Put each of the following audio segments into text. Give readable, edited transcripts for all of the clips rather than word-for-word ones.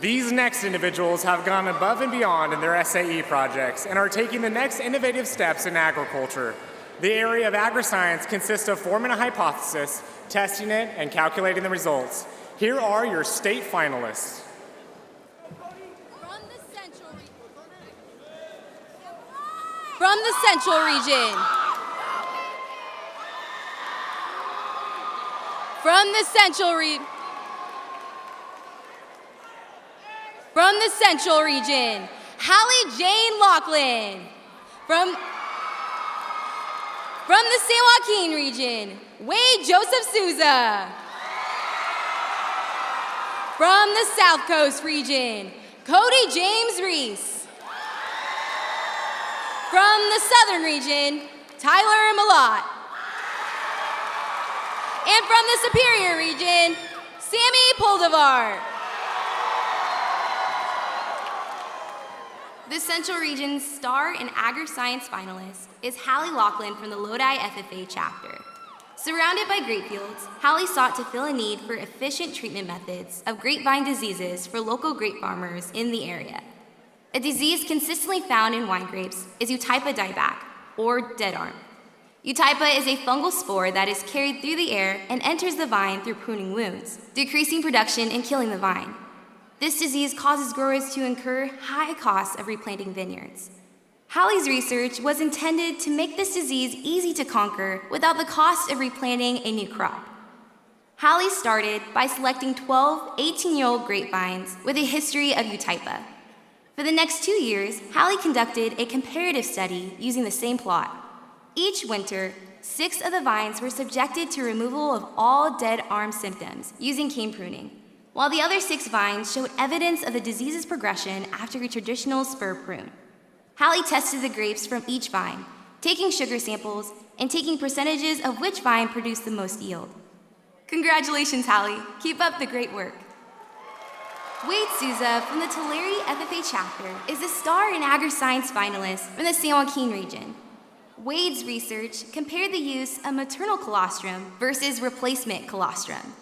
These next individuals have gone above and beyond in their SAE projects and are taking the next innovative steps in agriculture. The area of Agriscience consists of forming a hypothesis, testing it, and calculating the results. Here are your state finalists. From the Central Region. From the Central Region. From the Central Region, Hallie Jane Laughlin. From the San Joaquin Region, Wade Joseph Souza. From the South Coast Region, Cody James Reese. From the Southern Region, Tyler Malott. And from the Superior Region, Sammy Poldivar. The Central Region's Star and Agriscience finalist is Hallie Laughlin from the Lodi FFA chapter. Surrounded by grape fields, Hallie sought to fill a need for efficient treatment methods of grapevine diseases for local grape farmers in the area. A disease consistently found in wine grapes is Eutypa dieback, or dead arm. Eutypa is a fungal spore that is carried through the air and enters the vine through pruning wounds, decreasing production and killing the vine. This disease causes growers to incur high costs of replanting vineyards. Hallie's research was intended to make this disease easy to conquer without the cost of replanting a new crop. Hallie started by selecting 12 18-year-old grapevines with a history of Eutypa. For the next 2 years, Hallie conducted a comparative study using the same plot. Each winter, 6 of the vines were subjected to removal of all dead arm symptoms using cane pruning, while the other 6 vines showed evidence of the disease's progression after a traditional spur prune. Hallie tested the grapes from each vine, taking sugar samples and taking percentages of which vine produced the most yield. Congratulations, Hallie. Keep up the great work. Wade Souza from the Tulare FFA chapter is a Star and Agriscience finalist from the San Joaquin region. Wade's research compared the use of maternal colostrum versus replacement colostrum.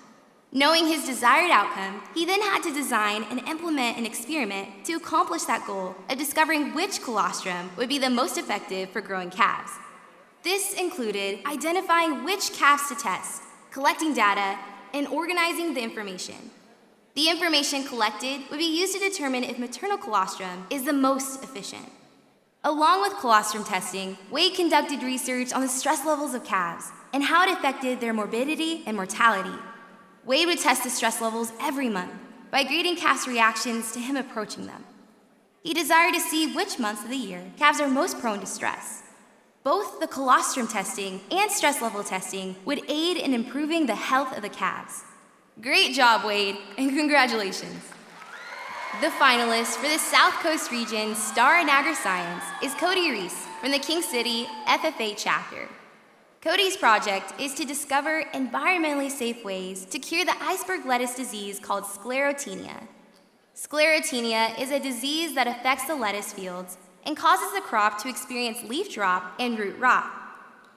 Knowing his desired outcome, he then had to design and implement an experiment to accomplish that goal of discovering which colostrum would be the most effective for growing calves. This included identifying which calves to test, collecting data, and organizing the information. The information collected would be used to determine if maternal colostrum is the most efficient. Along with colostrum testing, Wade conducted research on the stress levels of calves and how it affected their morbidity and mortality. Wade would test the stress levels every month by grading calves' reactions to him approaching them. He desired to see which months of the year calves are most prone to stress. Both the colostrum testing and stress level testing would aid in improving the health of the calves. Great job, Wade, and congratulations. The finalist for the South Coast Region Star in Agriscience is Cody Reese from the King City FFA chapter. Cody's project is to discover environmentally safe ways to cure the iceberg lettuce disease called sclerotinia. Sclerotinia is a disease that affects the lettuce fields and causes the crop to experience leaf drop and root rot.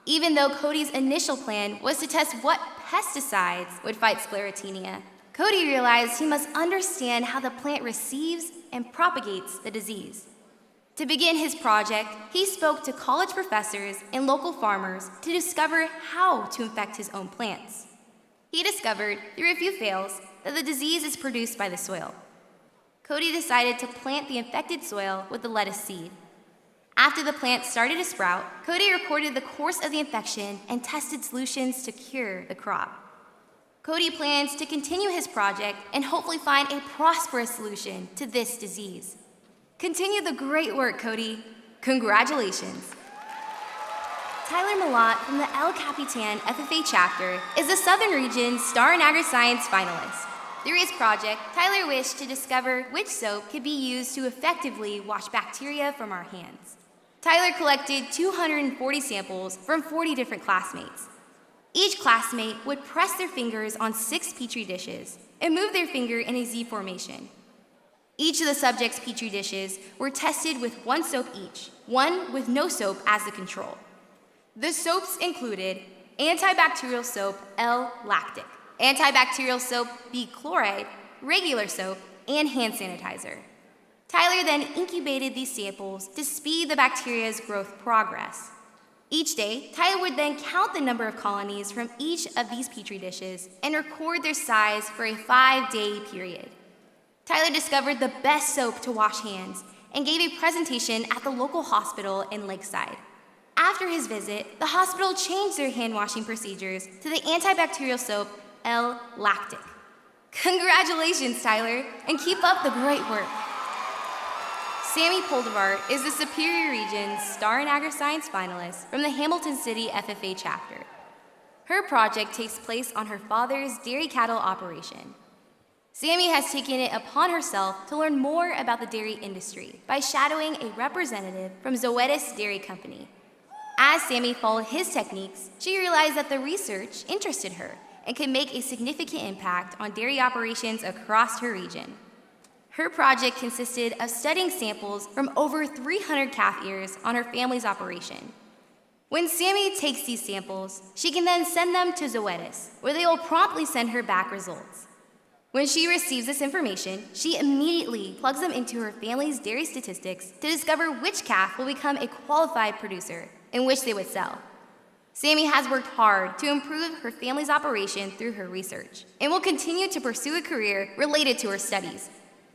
Even though Cody's initial plan was to test what pesticides would fight sclerotinia, Cody realized he must understand how the plant receives and propagates the disease. To begin his project, he spoke to college professors and local farmers to discover how to infect his own plants. He discovered, through a few fails, that the disease is produced by the soil. Cody decided to plant the infected soil with the lettuce seed. After the plant started to sprout, Cody recorded the course of the infection and tested solutions to cure the crop. Cody plans to continue his project and hopefully find a prosperous solution to this disease. Continue the great work, Cody. Congratulations. Tyler Malott from the El Capitan FFA chapter is the Southern Region Star in Agriscience finalist. Through his project, Tyler wished to discover which soap could be used to effectively wash bacteria from our hands. Tyler collected 240 samples from 40 different classmates. Each classmate would press their fingers on 6 petri dishes and move their finger in a Z formation. Each of the subjects' petri dishes were tested with 1 soap each, one with no soap as the control. The soaps included antibacterial soap L-lactic, antibacterial soap B-chloride, regular soap, and hand sanitizer. Tyler then incubated these samples to speed the bacteria's growth progress. Each day, Tyler would then count the number of colonies from each of these petri dishes and record their size for a 5-day period. Tyler discovered the best soap to wash hands and gave a presentation at the local hospital in Lakeside. After his visit, the hospital changed their hand washing procedures to the antibacterial soap L-Lactic. Congratulations, Tyler, and keep up the great work. Sammy Poldevar is the Superior Region's Star in Agriscience finalist from the Hamilton City FFA chapter. Her project takes place on her father's dairy cattle operation. Sammy has taken it upon herself to learn more about the dairy industry by shadowing a representative from Zoetis Dairy Company. As Sammy followed his techniques, she realized that the research interested her and could make a significant impact on dairy operations across her region. Her project consisted of studying samples from over 300 calf ears on her family's operation. When Sammy takes these samples, she can then send them to Zoetis, where they will promptly send her back results. When she receives this information, she immediately plugs them into her family's dairy statistics to discover which calf will become a qualified producer and which they would sell. Sammy has worked hard to improve her family's operation through her research and will continue to pursue a career related to her studies.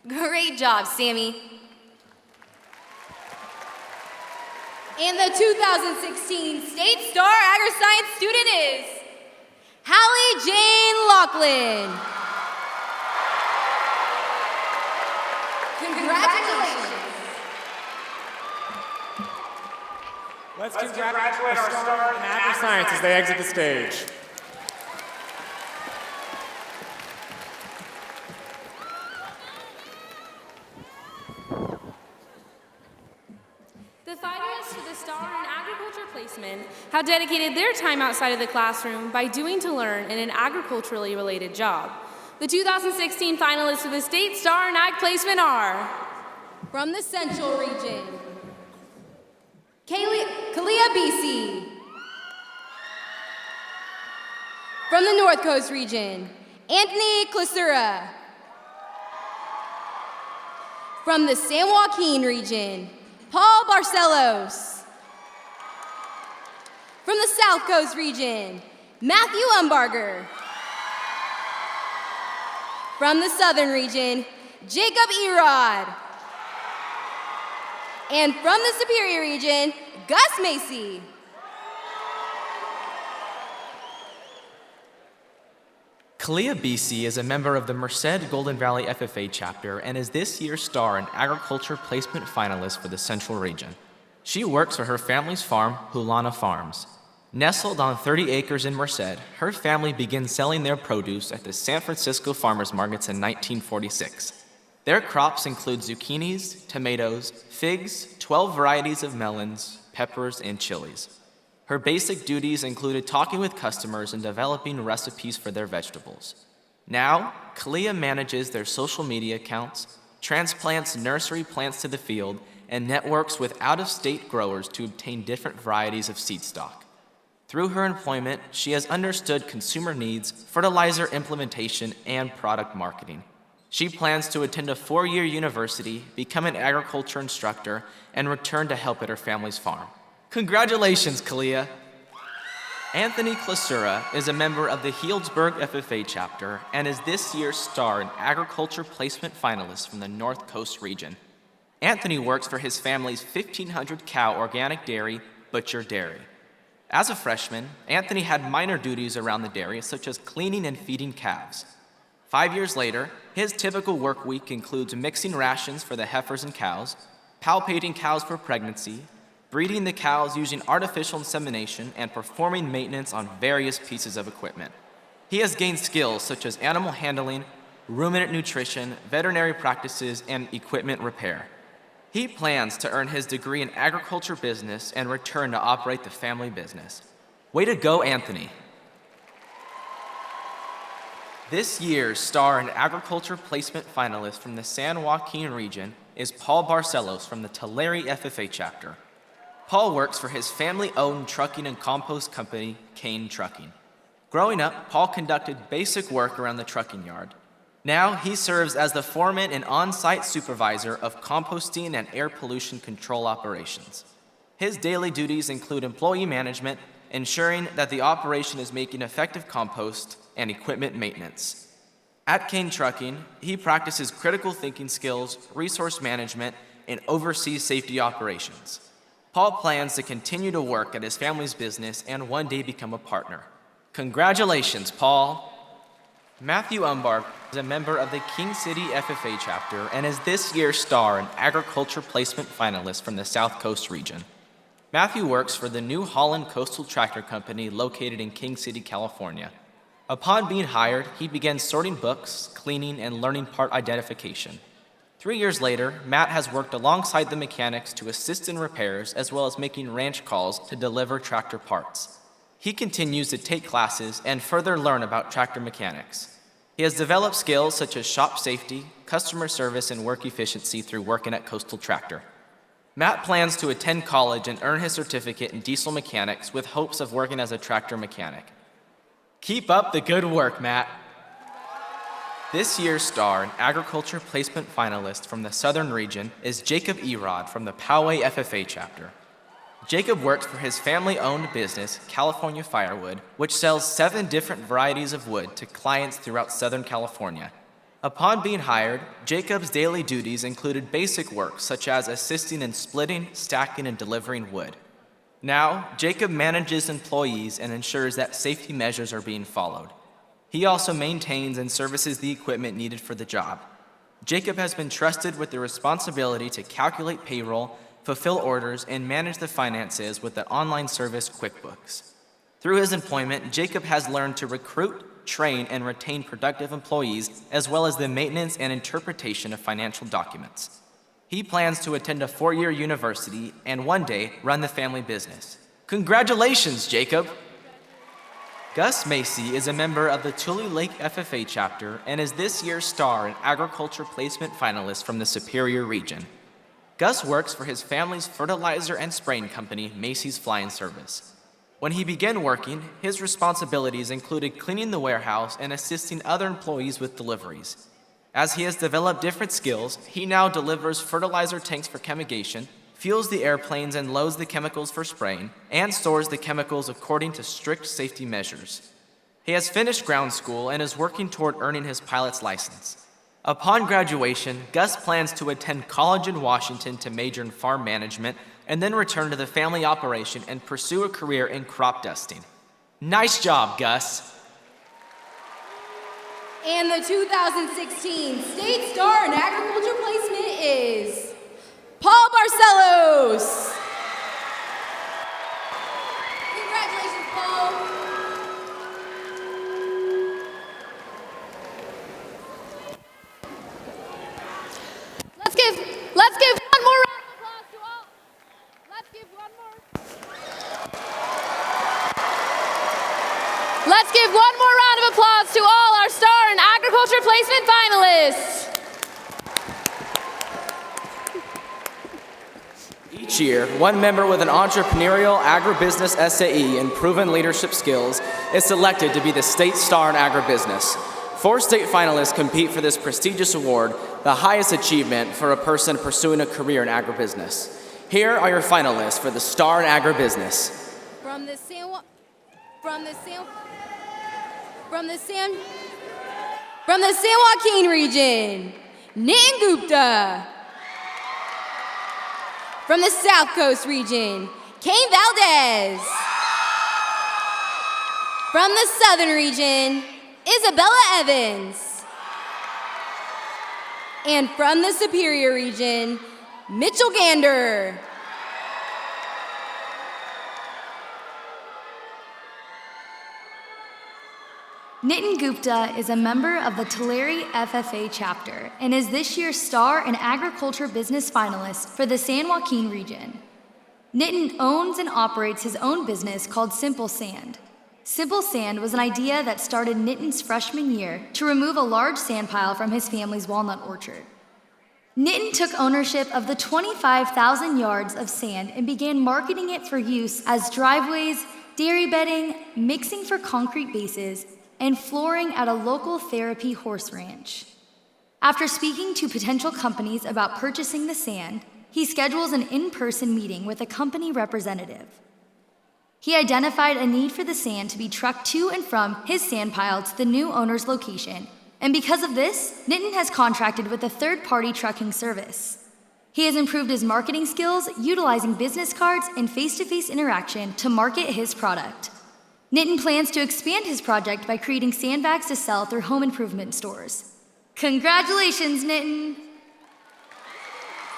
Great job, Sammy. And the 2016 State Star Agriscience student is Hallie Jane Laughlin. Congratulations. Let's congratulate our star in Agriscience as they exit the stage. The finalists for the Star in Agriculture Placement have dedicated their time outside of the classroom by doing to learn in an agriculturally related job. The 2016 finalists for the State Star in Ag Placement are From the Central Region, Kalia BC. From the North Coast Region, Anthony Clisura. From the San Joaquin Region, Paul Barcelos. From the South Coast Region, Matthew Umbarger. From the Southern Region, Jacob Erod. And from the Superior Region, Gus Macy. Kalia BC is a member of the Merced Golden Valley FFA chapter and is this year's Star in Agriculture Placement finalist for the Central Region. She works for her family's farm, Hulana Farms. Nestled on 30 acres in Merced, her family began selling their produce at the San Francisco farmers markets in 1946. Their crops include zucchinis, tomatoes, figs, 12 varieties of melons, peppers, and chilies. Her basic duties included talking with customers and developing recipes for their vegetables. Now, Kalia manages their social media accounts, transplants nursery plants to the field, and networks with out-of-state growers to obtain different varieties of seed stock. Through her employment, she has understood consumer needs, fertilizer implementation, and product marketing. She plans to attend a 4-year university, become an agriculture instructor, and return to help at her family's farm. Congratulations, Kalia! Anthony Clisura is a member of the Healdsburg FFA chapter and is this year's Star in Agriculture Placement finalist from the North Coast region. Anthony works for his family's 1,500 cow organic dairy, Butcher Dairy. As a freshman, Anthony had minor duties around the dairy, such as cleaning and feeding calves. 5 years later, his typical work week includes mixing rations for the heifers and cows, palpating cows for pregnancy, breeding the cows using artificial insemination, and performing maintenance on various pieces of equipment. He has gained skills such as animal handling, ruminant nutrition, veterinary practices, and equipment repair. He plans to earn his degree in agriculture business and return to operate the family business. Way to go, Anthony! This year's Star in Agriculture Placement finalist from the San Joaquin region is Paul Barcelos from the Tulare FFA chapter. Paul works for his family-owned trucking and compost company, Kane Trucking. Growing up, Paul conducted basic work around the trucking yard. Now he serves as the foreman and on-site supervisor of composting and air pollution control operations. His daily duties include employee management, ensuring that the operation is making effective compost, and equipment maintenance. At Kane Trucking, he practices critical thinking skills, resource management, and oversees safety operations. Paul plans to continue to work at his family's business and one day become a partner. Congratulations, Paul. Matthew Umbar is a member of the King City FFA chapter and is this year's Star and Agriculture Placement finalist from the South Coast region. Matthew works for the New Holland Coastal Tractor Company located in King City, California. Upon being hired, he began sorting books, cleaning, and learning part identification. 3 years later, Matt has worked alongside the mechanics to assist in repairs as well as making ranch calls to deliver tractor parts. He continues to take classes and further learn about tractor mechanics. He has developed skills such as shop safety, customer service, and work efficiency through working at Coastal Tractor. Matt plans to attend college and earn his certificate in diesel mechanics with hopes of working as a tractor mechanic. Keep up the good work, Matt. This year's Star and Agriculture Placement finalist from the Southern region is Jacob Erod from the Poway FFA chapter. Jacob works for his family-owned business, California Firewood, which sells 7 different varieties of wood to clients throughout Southern California. Upon being hired, Jacob's daily duties included basic work such as assisting in splitting, stacking, and delivering wood. Now, Jacob manages employees and ensures that safety measures are being followed. He also maintains and services the equipment needed for the job. Jacob has been trusted with the responsibility to calculate payroll, fulfill orders, and manage the finances with the online service QuickBooks. Through his employment, Jacob has learned to recruit, train, and retain productive employees, as well as the maintenance and interpretation of financial documents. He plans to attend a 4-year university and one day run the family business. Congratulations, Jacob! Gus Macy is a member of the Tule Lake FFA chapter and is this year's Star and Agriculture Placement finalist from the Superior region. Gus works for his family's fertilizer and spraying company, Macy's Flying Service. When he began working, his responsibilities included cleaning the warehouse and assisting other employees with deliveries. As he has developed different skills, he now delivers fertilizer tanks for chemigation, fuels the airplanes and loads the chemicals for spraying, and stores the chemicals according to strict safety measures. He has finished ground school and is working toward earning his pilot's license. Upon graduation, Gus plans to attend college in Washington to major in farm management and then return to the family operation and pursue a career in crop dusting. Nice job, Gus. And the 2016 State Star in Agriculture Placement is Paul Barcelos. Congratulations, Paul. Let's give one more round of applause to all. Let's give one more round of applause to all our Star and Agriculture Placement finalists. Each year, one member with an entrepreneurial agribusiness SAE and proven leadership skills is selected to be the State Star in Agribusiness. 4 state finalists compete for this prestigious award, the highest achievement for a person pursuing a career in agribusiness. Here are your finalists for the Star in Agribusiness. From the San Joaquin region, Nitin Gupta. From the South Coast region, Kane Valdez. From the Southern region, Isabella Evans. And from the Superior region, Mitchell Gander. Nitin Gupta is a member of the Tulare FFA chapter and is this year's Star and Agriculture Business finalist for the San Joaquin region. Nitin owns and operates his own business called Simple Sand. Simple Sand was an idea that started Nitin's freshman year to remove a large sand pile from his family's walnut orchard. Nitin took ownership of the 25,000 yards of sand and began marketing it for use as driveways, dairy bedding, mixing for concrete bases, and flooring at a local therapy horse ranch. After speaking to potential companies about purchasing the sand, he schedules an in-person meeting with a company representative. He identified a need for the sand to be trucked to and from his sand pile to the new owner's location, and because of this, Nitin has contracted with a third-party trucking service. He has improved his marketing skills, utilizing business cards and face-to-face interaction to market his product. Nitin plans to expand his project by creating sandbags to sell through home improvement stores. Congratulations, Nitin!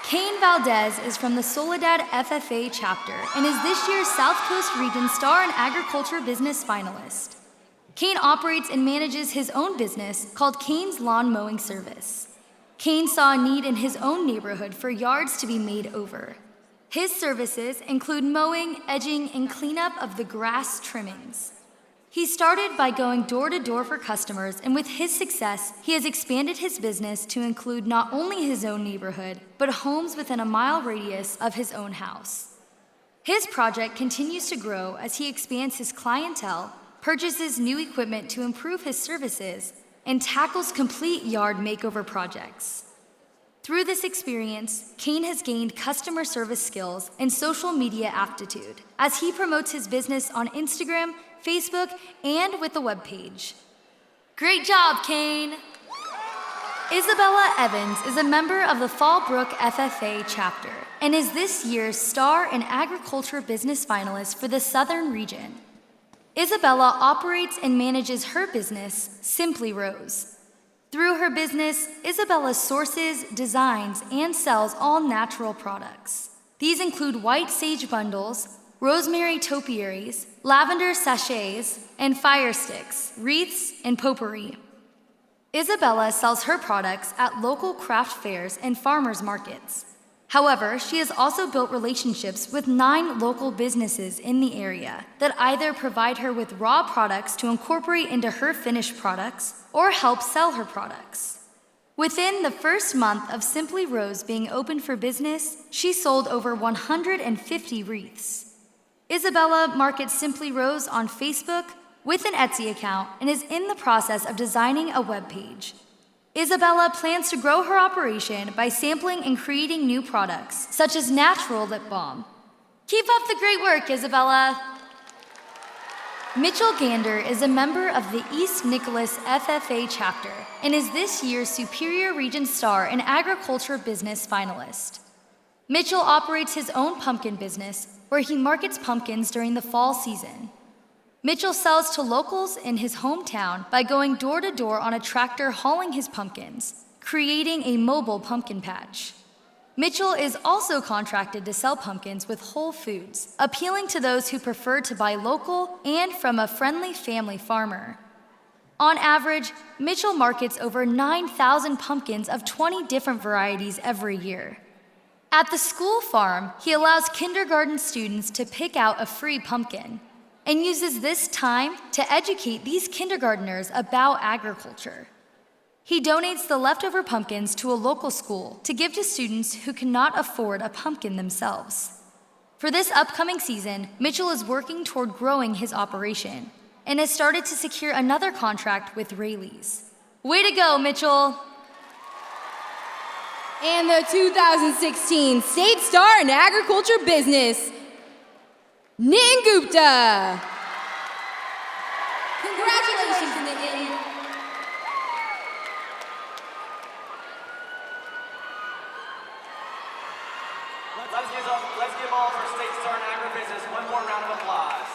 Kane Valdez is from the Soledad FFA chapter and is this year's South Coast Region Star in Agriculture Business finalist. Kane operates and manages his own business called Kane's Lawn Mowing Service. Kane saw a need in his own neighborhood for yards to be made over. His services include mowing, edging, and cleanup of the grass trimmings. He started by going door to door for customers, and with his success, he has expanded his business to include not only his own neighborhood, but homes within a mile radius of his own house. His project continues to grow as he expands his clientele, purchases new equipment to improve his services, and tackles complete yard makeover projects. Through this experience, Kane has gained customer service skills and social media aptitude as he promotes his business on Instagram, Facebook, and with the webpage. Great job, Kane! Isabella Evans is a member of the Fallbrook FFA chapter and is this year's Star in Agriculture Business finalist for the Southern Region. Isabella operates and manages her business, Simply Rose. Through her business, Isabella sources, designs, and sells all natural products. These include white sage bundles, rosemary topiaries, lavender sachets, and fire sticks, wreaths, and potpourri. Isabella sells her products at local craft fairs and farmers markets. However, she has also built relationships with 9 local businesses in the area that either provide her with raw products to incorporate into her finished products or help sell her products. Within the first month of Simply Rose being open for business, she sold over 150 wreaths. Isabella markets Simply Rose on Facebook with an Etsy account and is in the process of designing a webpage. Isabella plans to grow her operation by sampling and creating new products, such as natural lip balm. Keep up the great work, Isabella! Mitchell Gander is a member of the East Nicholas FFA chapter and is this year's Superior Region Star in Agriculture Business finalist. Mitchell operates his own pumpkin business where he markets pumpkins during the fall season. Mitchell sells to locals in his hometown by going door to door on a tractor hauling his pumpkins, creating a mobile pumpkin patch. Mitchell is also contracted to sell pumpkins with Whole Foods, appealing to those who prefer to buy local and from a friendly family farmer. On average, Mitchell markets over 9,000 pumpkins of 20 different varieties every year. At the school farm, he allows kindergarten students to pick out a free pumpkin and uses this time to educate these kindergartners about agriculture. He donates the leftover pumpkins to a local school to give to students who cannot afford a pumpkin themselves. For this upcoming season, Mitchell is working toward growing his operation and has started to secure another contract with Rayleigh's. Way to go, Mitchell! And the 2016 State Star in Agriculture Business, Nitin Gupta. Congratulations, Nitin. Let's give all of our State Star in Agribusiness one more round of applause.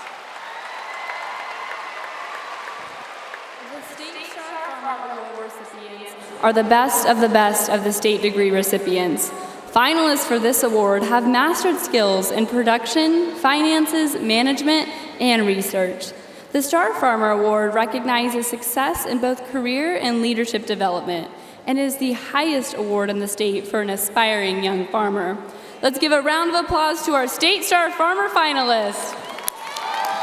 The State Star Farmer Award recipients are the best of the state degree recipients. Finalists for this award have mastered skills in production, finances, management, and research. The Star Farmer Award recognizes success in both career and leadership development and is the highest award in the state for an aspiring young farmer. Let's give a round of applause to our State Star Farmer finalists.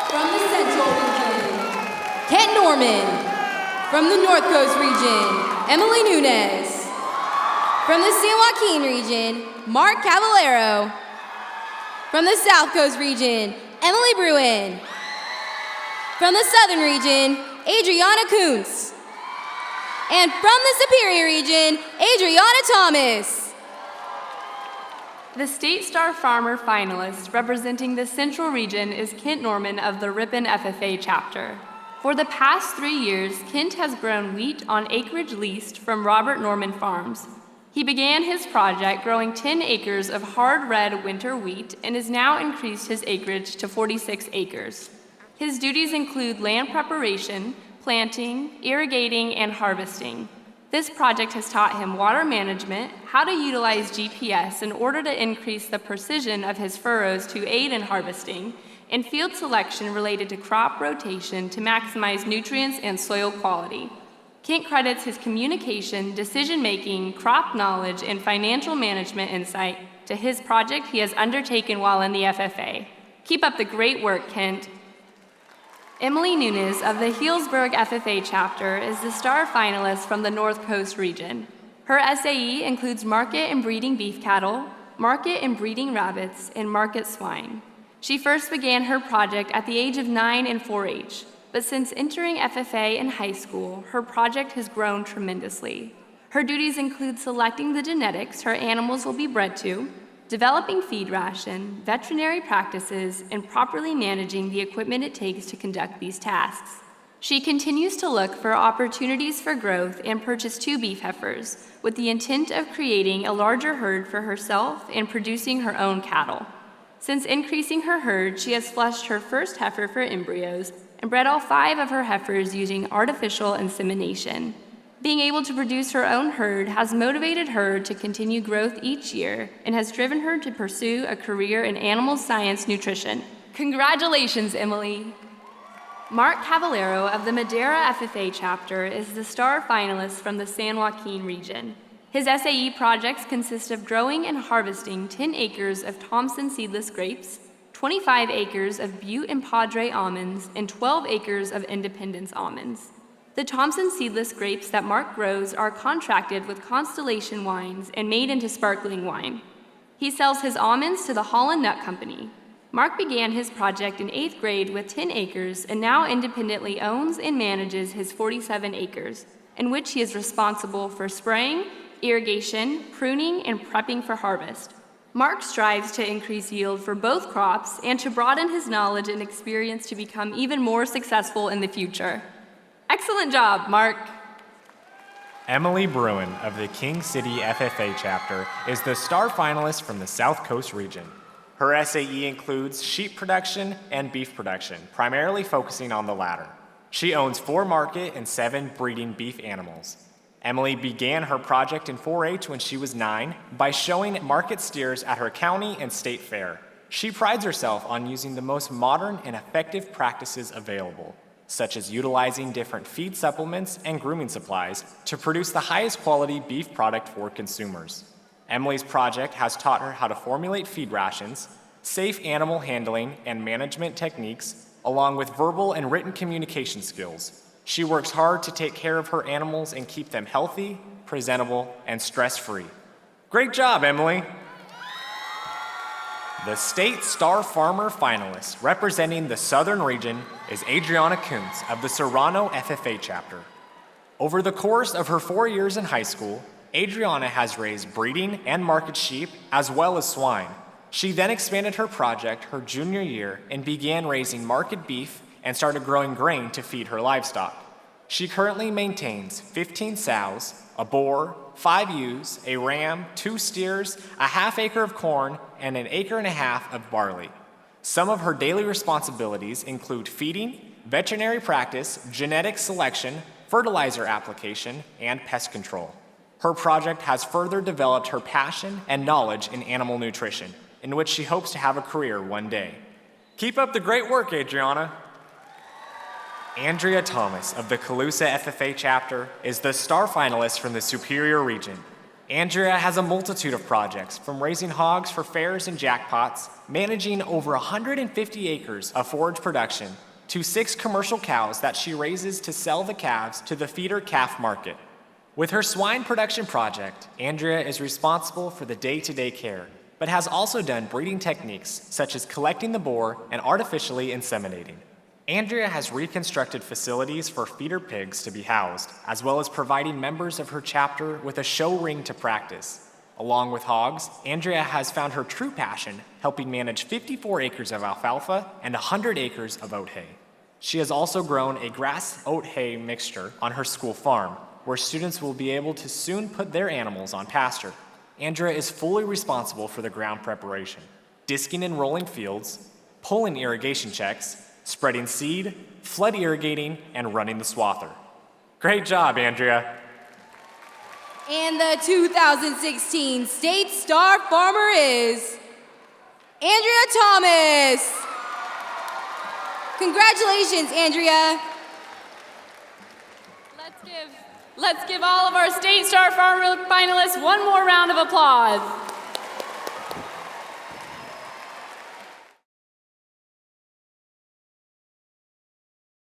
From the Central Region, Kent Norman. From the North Coast Region, Emily Nunez. From the San Joaquin Region, Mark Cavallero. From the South Coast Region, Emily Bruin. From the Southern Region, Adriana Kuntz. And from the Superior Region, Adriana Thomas. The State Star Farmer finalist representing the Central Region is Kent Norman of the Ripon FFA chapter. For the past 3 years, Kent has grown wheat on acreage leased from Robert Norman Farms. He began his project growing 10 acres of hard red winter wheat and has now increased his acreage to 46 acres. His duties include land preparation, planting, irrigating, and harvesting. This project has taught him water management, how to utilize GPS in order to increase the precision of his furrows to aid in harvesting, and field selection related to crop rotation to maximize nutrients and soil quality. Kent credits his communication, decision-making, crop knowledge, and financial management insight to his project he has undertaken while in the FFA. Keep up the great work, Kent. Emily Nunes of the Healdsburg FFA chapter is the star finalist from the North Coast region. Her SAE includes market and breeding beef cattle, market and breeding rabbits, and market swine. She first began her project at the age of 9 in 4-H, but since entering FFA in high school, her project has grown tremendously. Her duties include selecting the genetics her animals will be bred to, developing feed ration, veterinary practices, and properly managing the equipment it takes to conduct these tasks. She continues to look for opportunities for growth and purchase 2 beef heifers with the intent of creating a larger herd for herself and producing her own cattle. Since increasing her herd, she has flushed her first heifer for embryos and bred all 5 of her heifers using artificial insemination. Being able to produce her own herd has motivated her to continue growth each year and has driven her to pursue a career in animal science nutrition. Congratulations, Emily! Mark Cavallero of the Madera FFA chapter is the star finalist from the San Joaquin region. His SAE projects consist of growing and harvesting 10 acres of Thompson seedless grapes, 25 acres of Butte and Padre almonds, and 12 acres of Independence almonds. The Thompson seedless grapes that Mark grows are contracted with Constellation Wines and made into sparkling wine. He sells his almonds to the Holland Nut Company. Mark began his project in 8th grade with 10 acres and now independently owns and manages his 47 acres, in which he is responsible for spraying, irrigation, pruning, and prepping for harvest. Mark strives to increase yield for both crops and to broaden his knowledge and experience to become even more successful in the future. Excellent job, Mark. Emily Bruin of the King City FFA chapter is the star finalist from the South Coast region. Her SAE includes sheep production and beef production, primarily focusing on the latter. She owns 4 market and 7 breeding beef animals. Emily began her project in 4-H when she was 9 by showing market steers at her county and state fair. She prides herself on using the most modern and effective practices available, such as utilizing different feed supplements and grooming supplies to produce the highest quality beef product for consumers. Emily's project has taught her how to formulate feed rations, safe animal handling and management techniques, along with verbal and written communication skills. She works hard to take care of her animals and keep them healthy, presentable, and stress-free. Great job, Emily! The State Star Farmer finalist representing the Southern region is Adriana Kuntz of the Serrano FFA chapter. Over the course of her 4 years in high school, Adriana has raised breeding and market sheep as well as swine. She then expanded her project her junior year and began raising market beef and started growing grain to feed her livestock. She currently maintains 15 sows, a boar, 5 ewes, a ram, 2 steers, a half acre of corn, and an acre and a half of barley. Some of her daily responsibilities include feeding, veterinary practice, genetic selection, fertilizer application, and pest control. Her project has further developed her passion and knowledge in animal nutrition, in which she hopes to have a career one day. Keep up the great work, Adriana. Andrea Thomas of the Colusa FFA chapter is the star finalist from the Superior region. Andrea has a multitude of projects, from raising hogs for fairs and jackpots, managing over 150 acres of forage production, to 6 commercial cows that she raises to sell the calves to the feeder calf market. With her swine production project, Andrea is responsible for the day-to-day care, but has also done breeding techniques such as collecting the boar and artificially inseminating. Andrea has reconstructed facilities for feeder pigs to be housed, as well as providing members of her chapter with a show ring to practice. Along with hogs, Andrea has found her true passion, helping manage 54 acres of alfalfa and 100 acres of oat hay. She has also grown a grass-oat hay mixture on her school farm, where students will be able to soon put their animals on pasture. Andrea is fully responsible for the ground preparation, disking and rolling fields, pulling irrigation checks, spreading seed, flood irrigating, and running the swather. Great job, Andrea. And the 2016 State Star Farmer is Andrea Thomas. Congratulations, Andrea. Let's give all of our State Star Farmer finalists one more round of applause.